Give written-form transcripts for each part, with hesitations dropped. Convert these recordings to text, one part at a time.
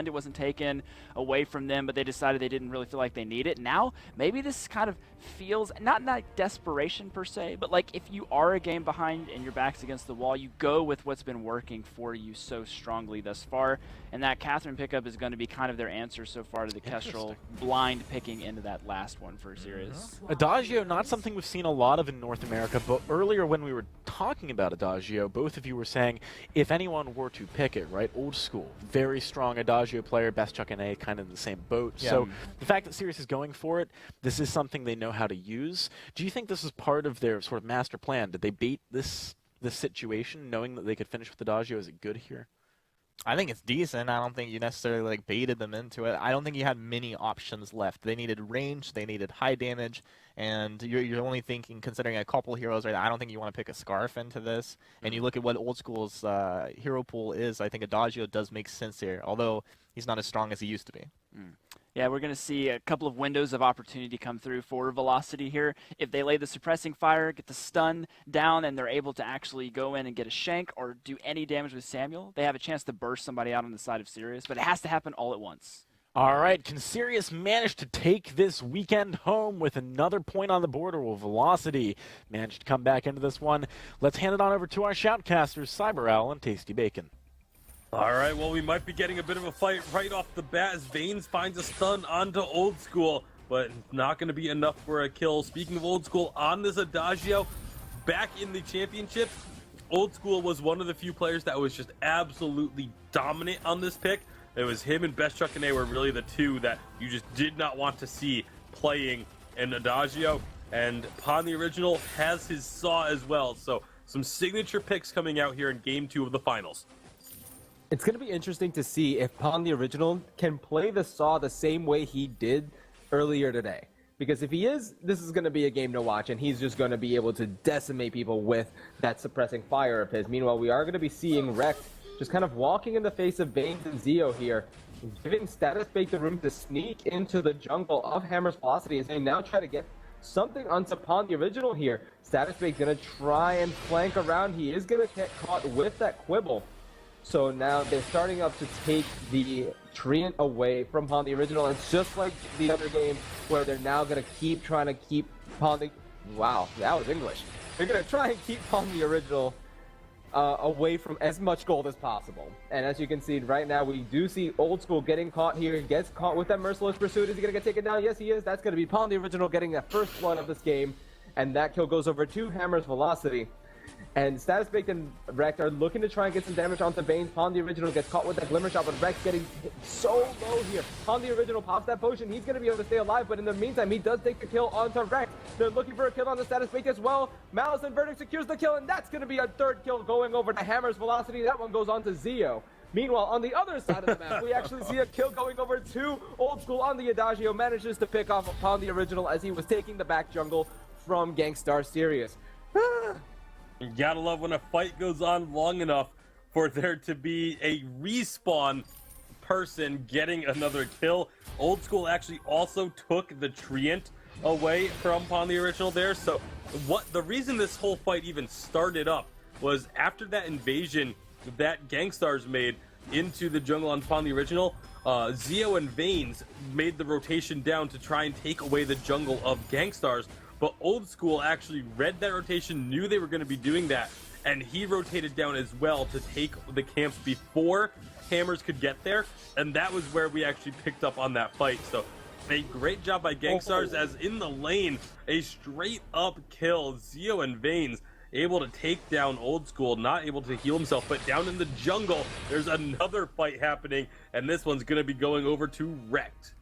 land. It wasn't taken away from them, but they decided they didn't really feel like they need it. Now, maybe this kind of feels, not like desperation per se, but like if you are a game behind and your back's against the wall, you go with what's been working for you so strongly thus far. And that Catherine pickup is going to be kind of their answer so far to the Kestrel blind picking into that last one for Sirius. Adagio, not something we've seen a lot of in North America, but earlier when we were talking about Adagio, both of you were saying if anyone were to pick it, right, old school, very strong Adagio player, Best Chuck and A, kind of in the same boat. Yeah. So the fact that Sirius is going for it, this is something they know how to use. Do you think this is part of their sort of master plan? Did they bait this situation knowing that they could finish with Adagio? Is it good here? I think it's decent. I don't think you necessarily like baited them into it. I don't think you had many options left. They needed range, they needed high damage, and you're only thinking, considering a couple heroes right now, I don't think you want to pick a Scarf into this. And you look at what Old School's hero pool is, I think Adagio does make sense here, although he's not as strong as he used to be. Yeah, we're going to see a couple of windows of opportunity come through for Velocity here. If they lay the suppressing fire, get the stun down, and they're able to actually go in and get a shank or do any damage with Samuel, they have a chance to burst somebody out on the side of Sirius, but it has to happen all at once. All right, can Sirius manage to take this weekend home with another point on the board, or will Velocity manage to come back into this one? Let's hand it on over to our shoutcasters, Cyber Owl and Tasty Bacon. All right, well, we might be getting a bit of a fight right off the bat as Vanes finds a stun onto Old School, but not going to be enough for a kill. Speaking of Old School, on this Adagio, back in the championship, Old School was one of the few players that was just absolutely dominant on this pick. It was him and Best Chuck and A were really the two that you just did not want to see playing in Adagio, and Pon the Original has his Saw as well, so some signature picks coming out here in Game 2 of the finals. It's going to be interesting to see if Pon the Original can play the Saw the same way he did earlier today. Because if he is, this is going to be a game to watch, and he's just going to be able to decimate people with that suppressing fire of his. Meanwhile, we are going to be seeing Rekt just kind of walking in the face of Vanes and Zeo here, giving Status Bake the room to sneak into the jungle of Hammer's Velocity as they now try to get something onto Pon the Original here. Status Bake going to try and flank around. He is going to get caught with that Quibble. So now they're starting up to take the Treant away from Pon the Original. It's just like the other game where they're now going to keep trying to keep Pon the... Wow, that was English. They're going to try and keep Pon the Original away from as much gold as possible. And as you can see right now, we do see Old School getting caught here. He gets caught with that Merciless Pursuit. Is he going to get taken down? Yes, he is. That's going to be Pon the Original getting that first blood of this game. And that kill goes over to Hammer's Velocity. And Status Baked and Rekt are looking to try and get some damage onto Vanes. Pon the Original gets caught with that Glimmer Shot, but Rekt's getting hit so low here. Pon the Original pops that potion. He's going to be able to stay alive, but in the meantime, he does take the kill onto Rekt. They're looking for a kill on the Status Baked as well. Malice and Verdict secures the kill, and that's going to be a third kill going over to Hammer's Velocity. That one goes on to Zeo. Meanwhile, on the other side of the map, we actually see a kill going over to Old School on the Adagio. Manages to pick off Pon the Original as he was taking the back jungle from Gankstars Sirius. You gotta love when a fight goes on long enough for there to be a respawn person getting another kill. Old School actually also took the Treant away from Pon the Original there. So the reason this whole fight even started up was after that invasion that Gankstars made into the jungle on Pon the Original, Zeo and Vanes made the rotation down to try and take away the jungle of Gankstars. But Old School actually read that rotation, knew they were going to be doing that, and he rotated down as well to take the camps before Hammers could get there, and that was where we actually picked up on that fight. So a great job by Gankstars as in the lane, a straight up kill. Zeo and Vanes able to take down Old School, not able to heal himself, but down in the jungle, there's another fight happening, and this one's going to be going over to Rekt.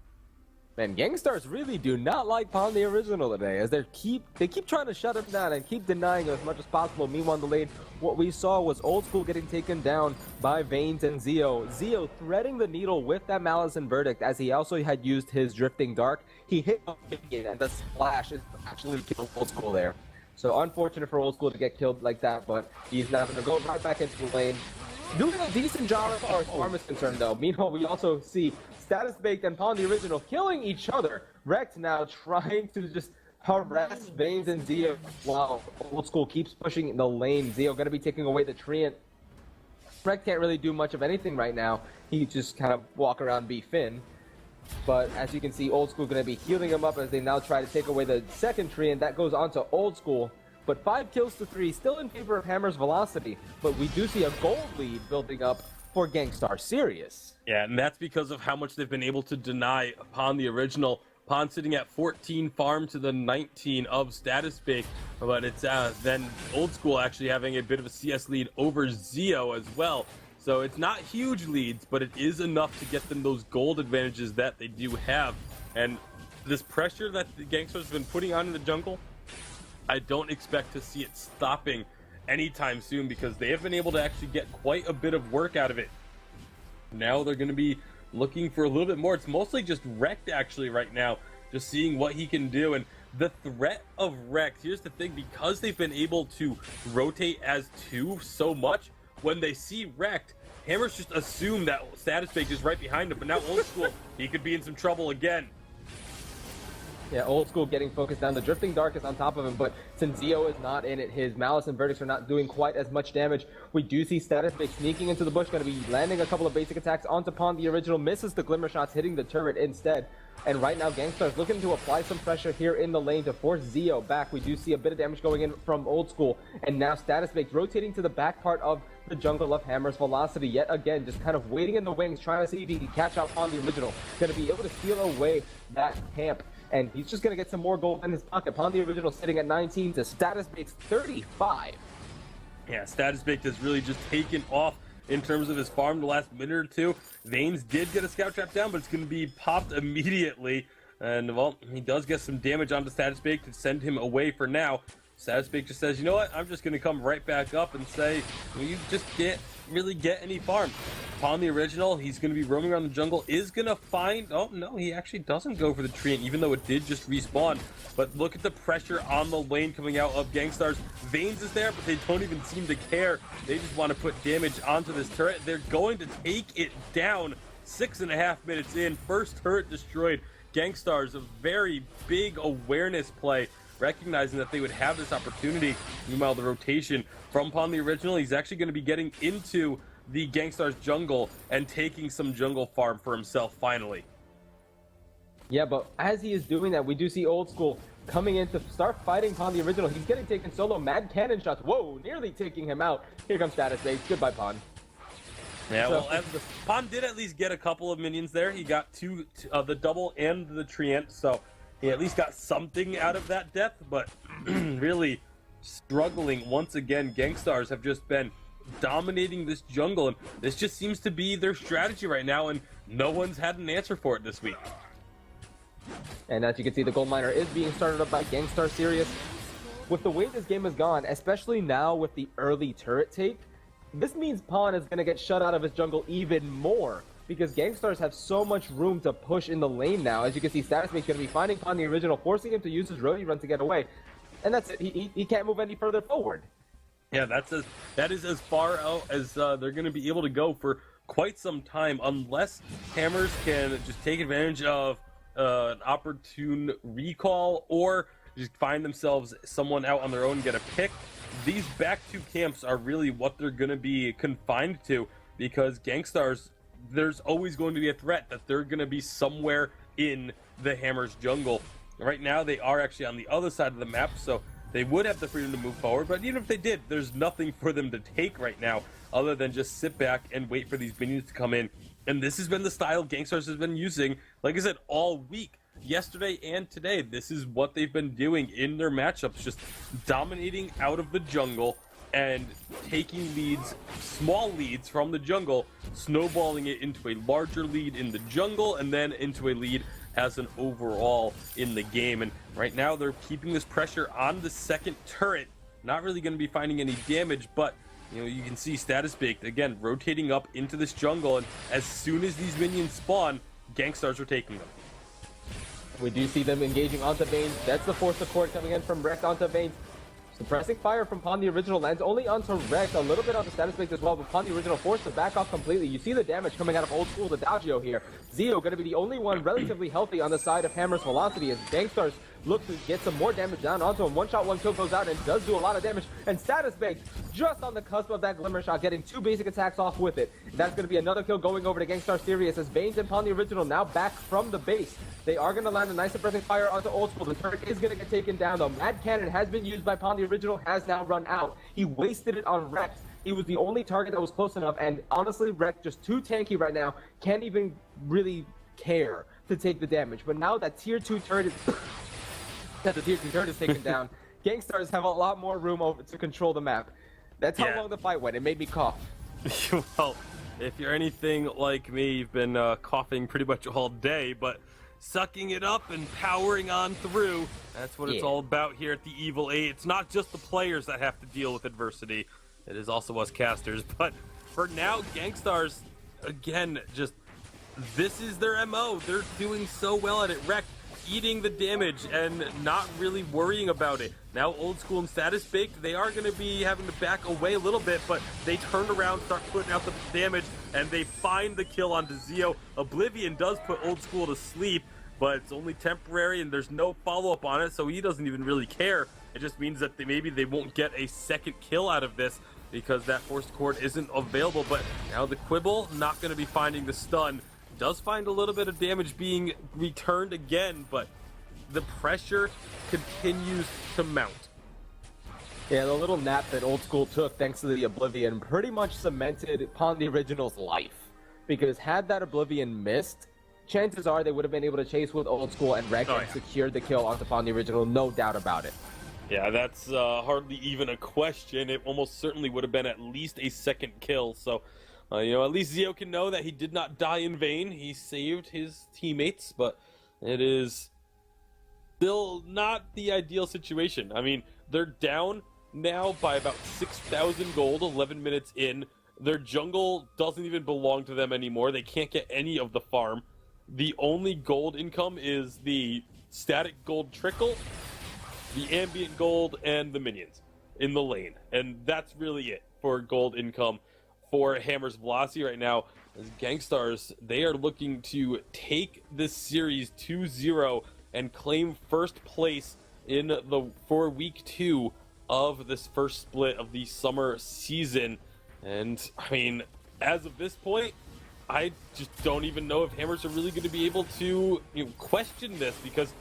Man, Gankstars really do not like Pon the Original today, as they keep trying to shut him down and keep denying him as much as possible. Meanwhile, in the lane, what we saw was Old School getting taken down by Vanes and Zeo. Zeo threading the needle with that Malice and Verdict, as he also had used his Drifting Dark. He hit again, and the splash is actually killed Old School there. So unfortunate for Old School to get killed like that, but he's now going to go right back into the lane. Doing a decent job as far as farm is concerned, though. Meanwhile, we also see Status Baked and Pon the Original killing each other. Rekt now trying to just harass Vanes and Zeo while Old School keeps pushing in the lane. Zeo going to be taking away the Treant. Rekt can't really do much of anything right now. He just kind of walk around, be Finn. But as you can see, Old School going to be healing him up as they now try to take away the second tree, and that goes on to Old School. But 5 kills to 3, still in favor of Hammer's Velocity. But we do see a gold lead building up for Gankstars Sirius. Yeah, and that's because of how much they've been able to deny upon the original. Upon sitting at 14 farm to the 19 of Status Bake, but it's then Old School actually having a bit of a CS lead over Zio as well. So it's not huge leads, but it is enough to get them those gold advantages that they do have. And this pressure that the Gankstars have been putting on in the jungle, I don't expect to see it stopping anytime soon, because they have been able to actually get quite a bit of work out of it. Now they're going to be looking for a little bit more. It's mostly just Rekt actually right now, just seeing what he can do. And the threat of Rekt, here's the thing, because they've been able to rotate as 2 so much, when they see Rekt, Hammers just assume that Status Bake is right behind him. But now Old School, he could be in some trouble again. Yeah, Old School getting focused down. The Drifting Dark is on top of him, but since Zio is not in it, his Malice and Verdicts are not doing quite as much damage. We do see Status Bake sneaking into the bush, going to be landing a couple of basic attacks onto Pawn the Original, misses the Glimmer shots, hitting the turret instead. And right now, Gankstars looking to apply some pressure here in the lane to force Zio back. We do see a bit of damage going in from Old School, and now Status Bake rotating to the back part of the jungle of Hammer's Velocity yet again, just kind of waiting in the wings, trying to see if he can catch out on the Original. Going to be able to steal away that camp. And he's just going to get some more gold in his pocket. Pawn the Original sitting at 19 to Status Bake's 35. Yeah, Status Bake has really just taken off in terms of his farm the last minute or two. Vanes did get a scout trap down, but it's going to be popped immediately. And, well, he does get some damage onto Status Bake to send him away for now. Status Bake just says, you know what, I'm just going to come right back up and say, well, you just can't really get any farm. Upon the Original, he's going to be roaming around the jungle, is going to find, oh no, he actually doesn't go for the tree, and even though it did just respawn. But look at the pressure on the lane coming out of Gankstars. Vanes is there, but they don't even seem to care. They just want to put damage onto this turret. They're going to take it down 6.5 minutes in. First turret destroyed. Gankstars, a very big awareness play, recognizing that they would have this opportunity. Meanwhile, the rotation from Upon the Original, he's actually going to be getting into the Gankstars jungle and taking some jungle farm for himself finally. Yeah, but as he is doing that, we do see Old School coming in to start fighting Pawn the Original. He's getting taken solo. Mad cannon shots. Whoa, nearly taking him out. Here comes Status Bake. Goodbye, Pawn. Yeah, well, Pawn did at least get a couple of minions there. He got two, the double and the treant, so he at least got something out of that death, but really struggling once again. Gankstars have just been dominating this jungle, and this just seems to be their strategy right now, and no one's had an answer for it this week. And as you can see, the gold miner is being started up by Gankstars Sirius. With the way this game has gone, especially now with the early turret take, this means Pawn is going to get shut out of his jungle even more, because Gankstars have so much room to push in the lane now. As you can see, Status Bake's going to be finding Pawn the Original, forcing him to use his roadie run to get away. And that's it. He can't move any further forward. Yeah, that is as far out as they're going to be able to go for quite some time, unless Hammers can just take advantage of an opportune recall or just find themselves someone out on their own and get a pick. These back two camps are really what they're going to be confined to, because Gankstars, there's always going to be a threat that they're going to be somewhere in the Hammers jungle. Right now, they are actually on the other side of the map, so they would have the freedom to move forward, but even if they did, there's nothing for them to take right now other than just sit back and wait for these minions to come in. And this has been the style Gankstars has been using, like I said, all week. Yesterday and today, this is what they've been doing in their matchups, just dominating out of the jungle and taking leads, small leads from the jungle, snowballing it into a larger lead in the jungle, and then into a lead as an overall in the game. And right now they're keeping this pressure on the second turret, not really going to be finding any damage, but you can see Status Baked again rotating up into this jungle, and as soon as these minions spawn, Gankstars are taking them. We do see them engaging onto Vanes. That's the force support coming in from Rekt onto Vanes. Suppressing fire from Pawn the Original lands only onto Rekt, a little bit onto Status Bake as well, but Pawn the Original forced to back off completely. You see the damage coming out of Old School to Dagio here. Zio going to be the only one relatively healthy on the side of Hammer's Velocity, as Gankstars look to get some more damage down onto him. One shot, one kill goes out and does do a lot of damage. And Status Baked just on the cusp of that Glimmer Shot, getting 2 basic attacks off with it. That's going to be another kill going over to Gankstars Sirius as Vanes and Pawn the Original now back from the base. They are going to land a nice suppressing fire onto Old School. The turret is going to get taken down though. Mad Cannon has been used by Pawn the Original, has now run out. He wasted it on Rex. He was the only target that was close enough, and honestly, Rex just too tanky right now. Can't even really care to take the damage. But now that tier 2 turret is taken down, Gankstars have a lot more room over to control the map. That's how long the fight went. It made me cough. Well, if you're anything like me, you've been coughing pretty much all day, but sucking it up and powering on through, that's what it's all about here at the Evil 8. It's not just the players that have to deal with adversity. It is also us casters. But for now, Gankstars, again, just this is their MO. They're doing so well at it. Wreck eating the damage and not really worrying about it. Now Old School and Status Baked, they are going to be having to back away a little bit, but they turn around, start putting out the damage, and they find the kill onto Zio. Oblivion does put Old School to sleep, but it's only temporary and there's no follow-up on it, so he doesn't even really care. It just means that maybe they won't get a second kill out of this because that Forced Chord isn't available. But now the Quibble not going to be finding the stun. Does find a little bit of damage being returned again, but the pressure continues to mount. Yeah, the little nap that Old School took thanks to the Oblivion pretty much cemented Pawn the Original's life. Because had that Oblivion missed, chances are they would have been able to chase with Old School and wreck and secured the kill onto Pawn the Original, no doubt about it. Yeah, that's hardly even a question. It almost certainly would have been at least a second kill, so at least Zio can know that he did not die in vain. He saved his teammates, but it is still not the ideal situation. I mean, they're down now by about 6,000 gold, 11 minutes in. Their jungle doesn't even belong to them anymore. They can't get any of the farm. The only gold income is the static gold trickle, the ambient gold, and the minions in the lane. And that's really it for gold income for Hammer's Velocity right now. As Gankstars, they are looking to take this series 2-0 and claim first place for week 2 of this first split of the summer season. And I mean, as of this point, I just don't even know if Hammers are really going to be able to question this, because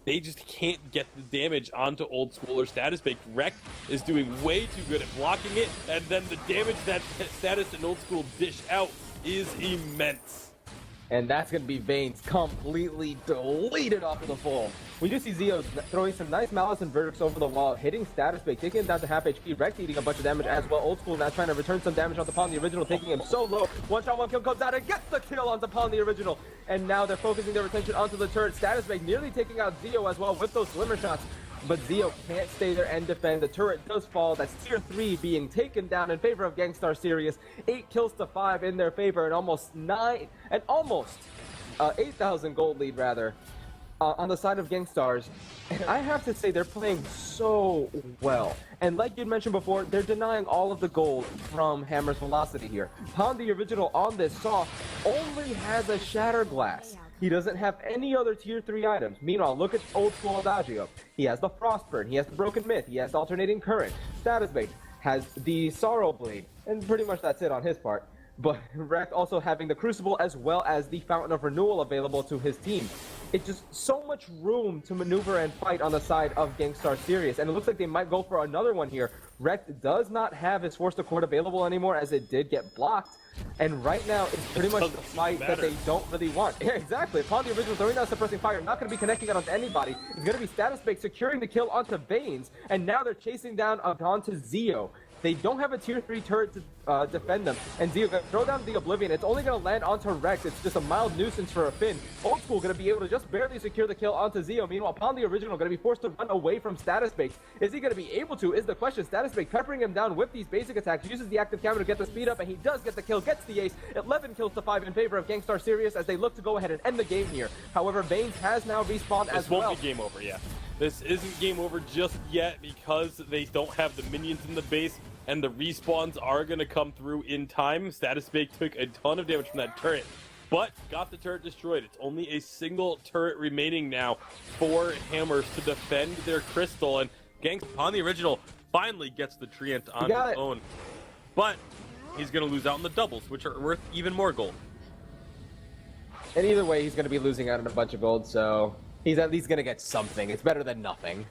they just can't get the damage onto Old School or Status Baked. Wreck is doing way too good at blocking it, and then the damage that Status and Old School dish out is immense. And that's going to be Vanes completely deleted off of the full. We do see Zio throwing some nice Malice and Vertex over the wall, hitting Status Baked, taking him down to half HP. Rex eating a bunch of damage as well. Old School now trying to return some damage onto Pawn the Original, taking him so low. One shot, one kill comes out and gets the kill onto Pawn the Original. And now they're focusing their attention onto the turret. Status Baked nearly taking out Zio as well with those Glimmer Shots. But Zio can't stay there and defend. The turret does fall. That's tier 3 being taken down in favor of Gankstars Sirius. 8 kills to 5 in their favor, and almost 8,000 gold lead rather on the side of Gankstars. And I have to say, they're playing so well. And like you'd mentioned before, they're denying all of the gold from Hammer's Velocity here. Pawn the Original on this saw only has a Shatter Glass. He doesn't have any other tier 3 items. Meanwhile, look at Old School Adagio. He has the Frostburn, he has the Broken Myth, he has Alternating Current. Status Baked has the Sorrow Blade, and pretty much that's it on his part. But Wreck also having the Crucible as well as the Fountain of Renewal available to his team. It's just so much room to maneuver and fight on the side of Gankstars Sirius, and it looks like they might go for another one here. Wreck does not have his Force to Court available anymore, as it did get blocked. And right now, it's pretty much the fight that they don't really want. Yeah, exactly. Upon the Original throwing down Suppressing Fire, not going to be connecting it onto anybody. It's going to be Status Baked securing the kill onto Vanes, and now they're chasing down onto Zio. They don't have a tier 3 turret to defend them, and Zio going to throw down the Oblivion. It's only going to land onto Rex. It's just a mild nuisance for a Finn. Old School going to be able to just barely secure the kill onto Zio. Meanwhile, Pawn the Original going to be forced to run away from Status Baked. Is he going to be able to, is the question. Status Baked peppering him down with these basic attacks, uses the active camera to get the speed up, and he does get the kill, gets the ace. 11 kills to 5 in favor of Gankstars Sirius as they look to go ahead and end the game here. However, Vanes has now respawned as well. This won't be game over, yeah. This isn't game over just yet because they don't have the minions in the base, and the respawns are going to come through in time. Status Baked took a ton of damage from that turret. but got the turret destroyed. It's only a single turret remaining now for Hammers to defend their crystal, and Ganks upon the original finally gets the Treant on his own. But he's going to lose out in the doubles, which are worth even more gold. And either way, he's going to be losing out on a bunch of gold, so he's at least going to get something. It's better than nothing.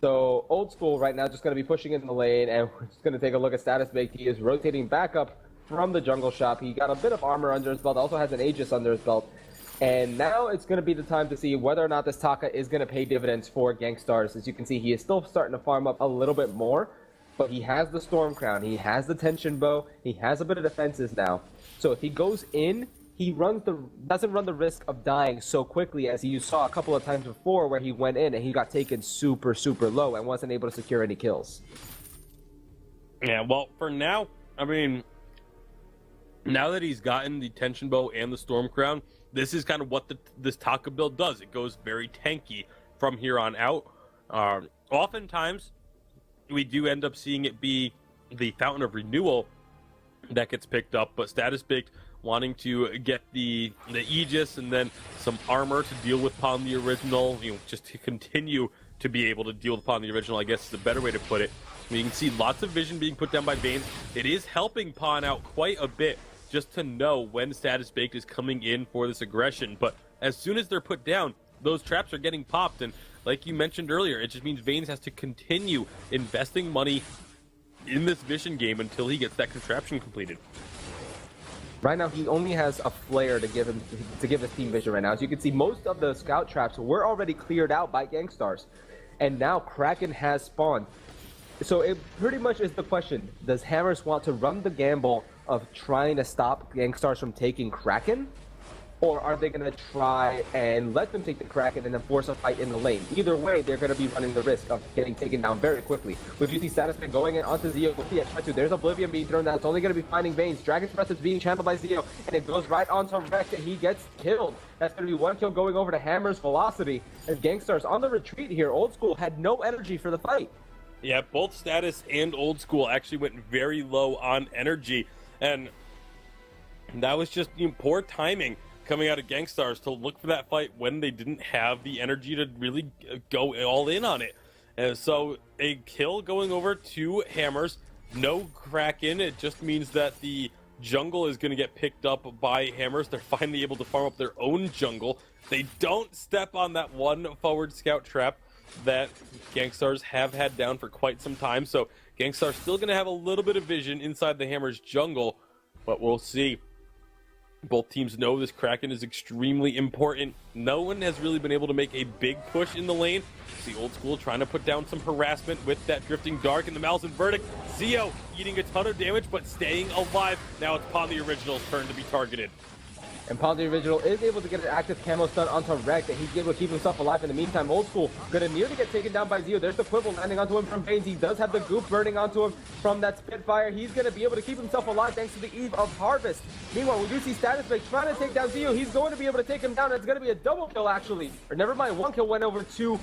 So Old School right now just going to be pushing in the lane, and we're just going to take a look at Status Baked. He is rotating back up from the jungle shop. He got a bit of armor under his belt, also has an Aegis under his belt. And now it's going to be the time to see whether or not this Taka is going to pay dividends for Gankstars. As you can see, he is still starting to farm up a little bit more, but he has the Storm Crown, he has the Tension Bow, he has a bit of defenses now. So if he goes in, he doesn't run the risk of dying so quickly as you saw a couple of times before where he went in and he got taken super, super low and wasn't able to secure any kills. Yeah, well, for now, I mean, now that he's gotten the Tension Bow and the Storm Crown, this is kind of what this Taka build does. It goes very tanky from here on out. Oftentimes, we do end up seeing it be the Fountain of Renewal that gets picked up, but Status Baked wanting to get the Aegis and then some armor to deal with upon the original, just to continue to be able to deal upon the original, I guess is a better way to put it. I mean, you can see lots of vision being put down by Vanes. It is helping Pawn out quite a bit just to know when Status Baked is coming in for this aggression, but as soon as they're put down, those traps are getting popped, and like you mentioned earlier, it just means Vanes has to continue investing money in this vision game until he gets that contraption completed. Right now, he only has a flare to give his team vision right now. As you can see, most of the scout traps were already cleared out by Gankstars, and now Kraken has spawned. So it pretty much is the question: does Hammers want to run the gamble of trying to stop Gankstars from taking Kraken? Or are they going to try and let them take the Kraken and then force a fight in the lane? Either way, they're going to be running the risk of getting taken down very quickly. With UC Status Baked going in onto Zeo, there's Oblivion being thrown down. It's only going to be finding Vanes. Dragon's Breath is being channeled by Zeo, and it goes right onto Rex, and he gets killed. That's going to be one kill going over to Hammer's Velocity. And Gankstars on the retreat here. Old School had no energy for the fight. Yeah, both Status and Old School actually went very low on energy, and that was just poor timing coming out of Gankstars to look for that fight when they didn't have the energy to really go all in on it. And so a kill going over to Hammers, no Kraken. It just means that the jungle is going to get picked up by Hammers. They're finally able to farm up their own jungle. They don't step on that one forward scout trap that Gankstars have had down for quite some time. So Gankstars still going to have a little bit of vision inside the Hammers jungle, but we'll see. Both teams know this Kraken is extremely important. No one has really been able to make a big push in the lane. See Old School trying to put down some harassment with that Drifting Dark and the Malison Verdict. Zeo eating a ton of damage, but staying alive. Now it's Pawn the Original's turn to be targeted. And Pawn the Original is able to get an active camo stun onto Rex, and he's able to keep himself alive in the meantime. Old School gonna nearly get taken down by Zeo. There's the Quibble landing onto him from Vanes. He does have the goop burning onto him from that Spitfire. He's gonna be able to keep himself alive thanks to the Eve of Harvest. Meanwhile, we do see Status Baked trying to take down Zeo. He's going to be able to take him down. It's gonna be a double kill actually. Or never mind, one kill went over to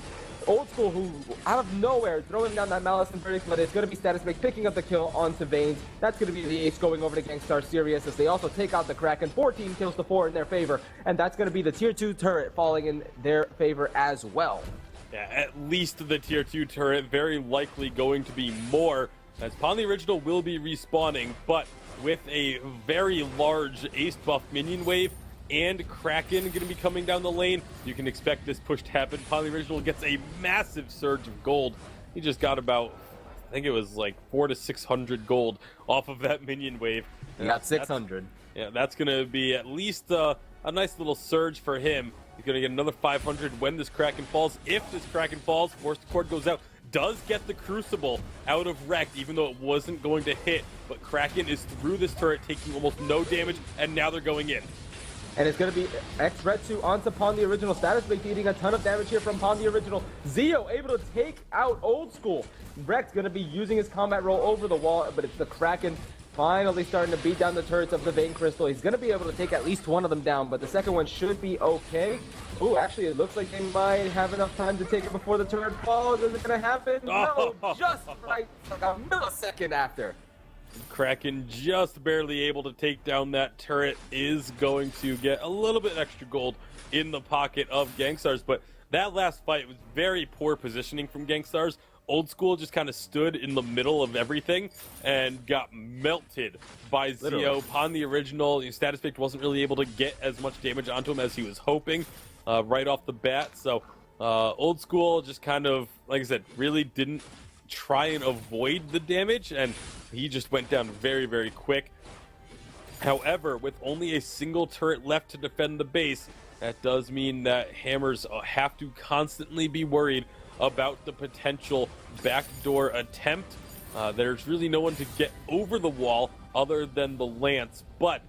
Old School, who out of nowhere throwing down that Malice and Verdict, but it's going to be Status Baked picking up the kill onto Vanes. That's going to be the ace going over to Gankstars Sirius as they also take out the Kraken. 14 kills to 4 in their favor, and that's going to be the tier 2 turret falling in their favor as well. Yeah, at least the tier 2 turret, very likely going to be more, as Pawn the Original will be respawning, but with a very large ace buff minion wave and Kraken going to be coming down the lane, you can expect this push to happen. Pawn the Original gets a massive surge of gold. He just got about, I think it was like 400 to 600 gold off of that minion wave. He got 600. Yeah, that's going to be at least a nice little surge for him. He's going to get another 500 when this Kraken falls. If this Kraken falls, Force Cord goes out. Does get the Crucible out of Wrecked, even though it wasn't going to hit. But Kraken is through this turret, taking almost no damage, and now they're going in. And it's going to be X-Retsu onto Pawn the Original. Status Baked eating a ton of damage here from Pawn the Original. Zeo able to take out Old School. Rex going to be using his combat roll over the wall, but it's the Kraken finally starting to beat down the turrets of the Vein Crystal. He's going to be able to take at least one of them down, but the second one should be okay. Ooh, actually, it looks like they might have enough time to take it before the turret falls. Is it going to happen? No, just right, like a millisecond after. Kraken just barely able to take down that turret is going to get a little bit extra gold in the pocket of Gankstars, but that last fight was very poor positioning from Gankstars. Old School just kind of stood in the middle of everything and got melted by Zio. Upon the original, Status Baked wasn't really able to get as much damage onto him as he was hoping right off the bat. So Old School just kind of, like I said, really didn't try and avoid the damage, and he just went down very, very quick. However, with only a single turret left to defend the base, that does mean that Hammers have to constantly be worried about the potential backdoor attempt. There's really no one to get over the wall other than the Lance, but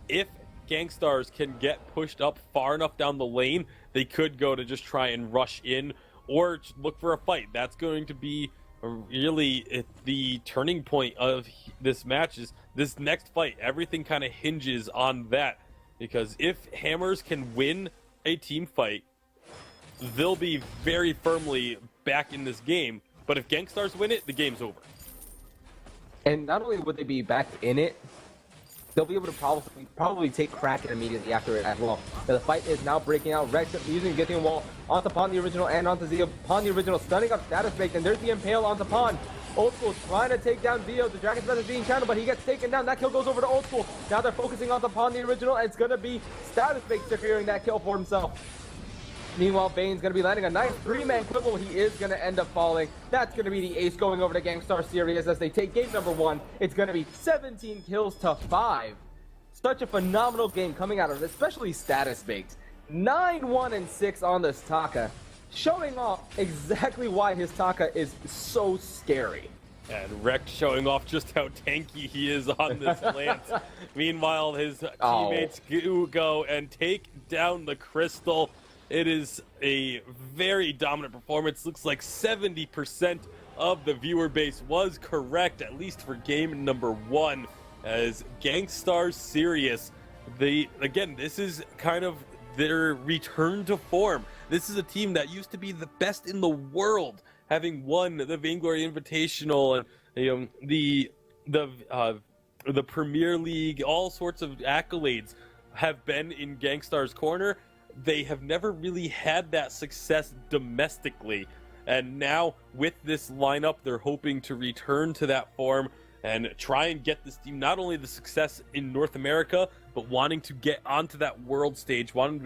if Gankstars can get pushed up far enough down the lane, they could go to just try and rush in or look for a fight. That's going to be really the turning point of this match. Is this next fight. Everything kind of hinges on that, because if Hammers can win a team fight, they'll be very firmly back in this game. But if Gankstars win it, the game's over. And not only would they be back in it, they'll be able to probably take Kraken immediately after it as well. The fight is now breaking out. Rex using Getting Wall onto Pawn the original and onto Zio. Pawn the original stunning up Status Baked, and there's the Impale onto Pawn. Old School trying to take down Zio. The Dragon's Breath is being channeled, but he gets taken down. That kill goes over to Old School. Now they're focusing on Pawn the original, and it's going to be Status Baked securing that kill for himself. Meanwhile, Bane's going to be landing a nice 3-man cripple. He is going to end up falling. That's going to be the ace going over to Gankstars Sirius as they take game number 1. It's going to be 17 kills to 5. Such a phenomenal game coming out of it, especially Status Baked. 9-1-6 on this Taka, showing off exactly why his Taka is so scary. And Rex showing off just how tanky he is on this Lance. Meanwhile, his teammates go and take down the Crystal. It is a very dominant performance. Looks like 70% of the viewer base was correct, at least for game number 1, as Gankstars Sirius. Again, this is kind of their return to form. This is a team that used to be the best in the world, having won the Vainglory Invitational and the Premier League, all sorts of accolades have been in Gankstars' corner. They have never really had that success domestically, and now with this lineup, they're hoping to return to that form and try and get this team not only the success in North America, but wanting to get onto that world stage, wanting to